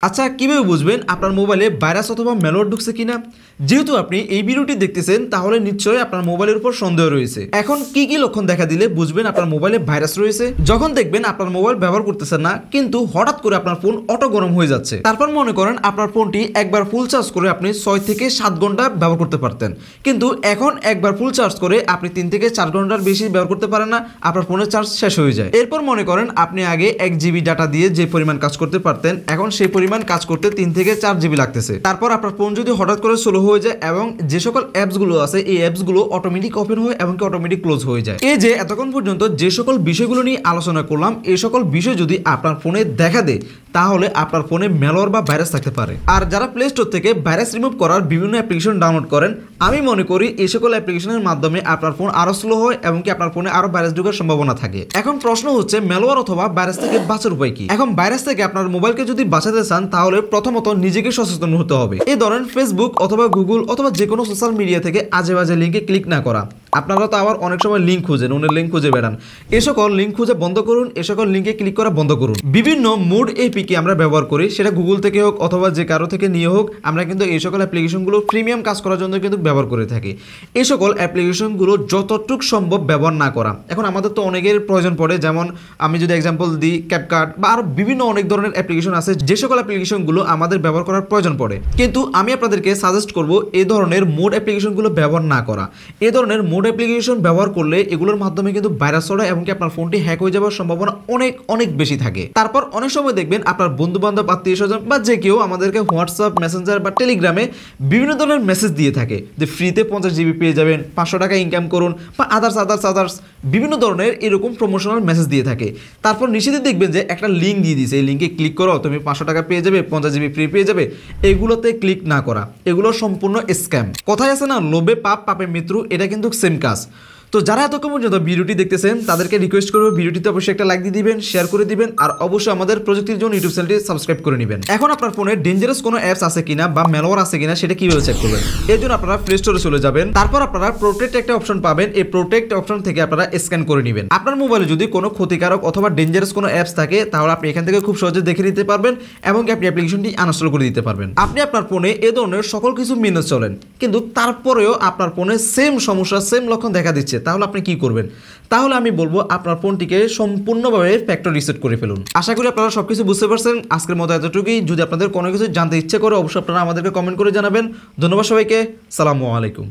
আচ্ছা কিভাবে বুঝবেন আপনার মোবাইলে ভাইরাস অথবা ম্যালওয়্যার ঢুকছে কিনা? যেহেতু আপনি এই ভিডিওটি দেখতেছেন তাহলে নিশ্চয়ই আপনার মোবাইলের উপর সন্দেহ রয়েছে। এখন কি কি লক্ষণ দেখা দিলে বুঝবেন আপনার মোবাইলে ভাইরাস রয়েছে? যখন দেখবেন আপনার মোবাইল ব্যবহার করতেছেন না কিন্তু হঠাৎ করে আপনার ফোন অটো গরম হয়ে যাচ্ছে। তারপর মনে করেন আপনার ফোনটি একবার ফুল চার্জ করে আপনি 6 থেকে 7 ঘন্টা ব্যবহার করতে পারতেন, কিন্তু এখন একবার ফুল চার্জ করে আপনি 3 থেকে 4 ঘন্টার বেশি ব্যবহার করতে পারেন না, আপনার ফোনের চার্জ শেষ হয়ে যায়। এরপর মনে করেন আপনি আগে 1 জিবি ডাটা দিয়ে যে পরিমাণ কাজ করতে পারতেন এখন সেই পরিমাণ কাজ করতে 3 থেকে 4 জিবি লাগতেছে। তারপর আপনার ফোন যদি হঠাৎ করে স্লো হয়ে যায় এবং যে সকল অ্যাপস গুলো আছে এই অ্যাপস গুলো অটোমেটিক ওপেন হয় এবং অটোমেটিক ক্লোজ হয়ে যায়। এই যে এতক্ষণ পর্যন্ত যে সকল বিষয়গুলো নিয়ে আলোচনা করলাম এই সকল বিষয় যদি আপনার ফোনে দেখা দেয় তাহলে আপনার ফোনে ম্যালওয়্যার বা ভাইরাস থাকতে পারে। আর যারা প্লে স্টোর থেকে ভাইরাস রিমুভ করার বিভিন্ন অ্যাপ্লিকেশন ডাউনলোড করেন আমি মনে করি এই সকল অ্যাপ্লিকেশনের মাধ্যমে আপনার ফোন আরো স্লো হয় এবং কি আপনার ফোনে আরো ভাইরাস ঢোকার সম্ভাবনা থাকে। এখন প্রশ্ন হচ্ছে ম্যালওয়্যার অথবা ভাইরাস থেকে বাঁচার উপায় কি? এখন ভাইরাস থেকে আপনার মোবাইলকে যদি বাঁচাতে চান তাহলে প্রথমত নিজেকে সচেতন হতে হবে। এই ধরেন ফেসবুক অথবা গুগল অথবা যে কোনো সোশ্যাল মিডিয়া থেকে আজে বাজে লিঙ্কে ক্লিক না করা। আপনারা তো আবার অনেক সময় লিঙ্ক খুঁজেন, অন্য লিঙ্ক খুঁজে বেড়ান। এ সকল লিঙ্ক খুঁজে বন্ধ করুন, এ সকল লিঙ্কে ক্লিক করা বন্ধ করুন। বিভিন্ন মুড এপিকে আমরা ব্যবহার করি, সেটা গুগল থেকে হোক অথবা যে কারো থেকে নিয়ে হোক, আমরা কিন্তু এই সকল অ্যাপ্লিকেশনগুলো প্রিমিয়াম কাজ করার জন্য কিন্তু ব্যবহার করে থাকি। এই সকল অ্যাপ্লিকেশনগুলো যতটুকু সম্ভব ব্যবহার না করা। এখন আমাদের তো অনেকের প্রয়োজন পড়ে, যেমন আমি যদি এক্সাম্পল দিই ক্যাপকাট বা আরও বিভিন্ন অনেক ধরনের অ্যাপ্লিকেশন আছে যে সকল অ্যাপ্লিকেশনগুলো আমাদের ব্যবহার করার প্রয়োজন পড়ে, কিন্তু আমি আপনাদেরকে সাজেস্ট করব এই ধরনের মোড অ্যাপ্লিকেশনগুলো ব্যবহার না করা। এই ধরনের মোড অ্যাপ্লিকেশন ব্যবহার করলে এগুলোর মাধ্যমে কিন্তু ভাইরাস ছড়ায় এবং আপনার ফোনটি হ্যাক হয়ে যাওয়ার সম্ভাবনা অনেক অনেক বেশি থাকে। তারপর অনেক সময় দেখবেন আপনার বন্ধু বান্ধব আত্মীয় স্বজন বা যে কেউ আমাদেরকে হোয়াটসঅ্যাপ মেসেঞ্জার বা টেলিগ্রামে বিভিন্ন ধরনের মেসেজ দিয়ে থাকে যে ফ্রিতে 50 জিবি পেয়ে যাবেন, 500 টাকা ইনকাম করুন বা আদার্স বিভিন্ন ধরনের এরকম প্রমোশনাল মেসেজ দিয়ে থাকে। তারপর নিচেতে দেখবেন যে একটা লিঙ্ক দিয়ে দিয়েছে, এই লিঙ্কে ক্লিক করো তুমি 500 টাকা পেয়ে যাবে, 50 জিবি ফ্রি পেয়ে যাবে। এগুলোতে ক্লিক না করা, এগুলো সম্পূর্ণ স্ক্যাম। কথায় আছে না লোভে পাপ পাপে মৃত্যু, এটা কিন্তু সেম কাজ। তো যারা এতক্ষণ পর্যন্ত ভিডিওটি দেখতেছেন তাদেরকে রিকোয়েস্ট করবো ভিডিওটিতে অবশ্যই একটা লাইক দিয়ে দিবেন, শেয়ার করে দিবেন আর অবশ্যই আমাদের প্রযুক্তির জন্য ইউটিউব চ্যানেলটি সাবস্ক্রাইব করে নেবেন। এখন আপনার ফোনে ডেঞ্জারাস কোনো অ্যাপস আছে কিনা বা ম্যালওয়্যার আছে কিনা সেটা কিভাবে চেক করবেন? এর জন্য আপনারা প্লে স্টোরে চলে যাবেন, তারপর আপনারা প্রোটেক্ট একটা অপশন পাবেন। এই প্রোটেক্ট অপশন থেকে আপনারা স্ক্যান করে নেবেন। আপনার মোবাইলে যদি কোনো ক্ষতিকারক অথবা ডেঞ্জারাস কোনো অ্যাপস থাকে তাহলে আপনি এখান থেকে খুব সহজে দেখে নিতে পারবেন এবং আপনি অ্যাপ্লিকেশনটি আনইনস্টল করে দিতে পারবেন। আপনি আপনার ফোনে এ ধরনের সকল কিছু মেনে চলেন কিন্তু তারপরেও আপনার ফোনে সেম সমস্যা সেম লক্ষণ দেখা দিচ্ছে, তাহলে আপনি কি করবেন? তাহলে আমি বলবো আপনার ফোনটিকে সম্পূর্ণভাবে ফ্যাক্টরি রিসেট করে ফেলুন। আশা করি আপনারা সবকিছু বুঝতে পারছেন। আজকের মতো এতটুকুই। যদি আপনাদের কোনো কিছু জানতে ইচ্ছে করে অবশ্যই আপনারা আমাদেরকে কমেন্ট করে জানাবেন। ধন্যবাদ সবাইকে। সালামু আলাইকুম।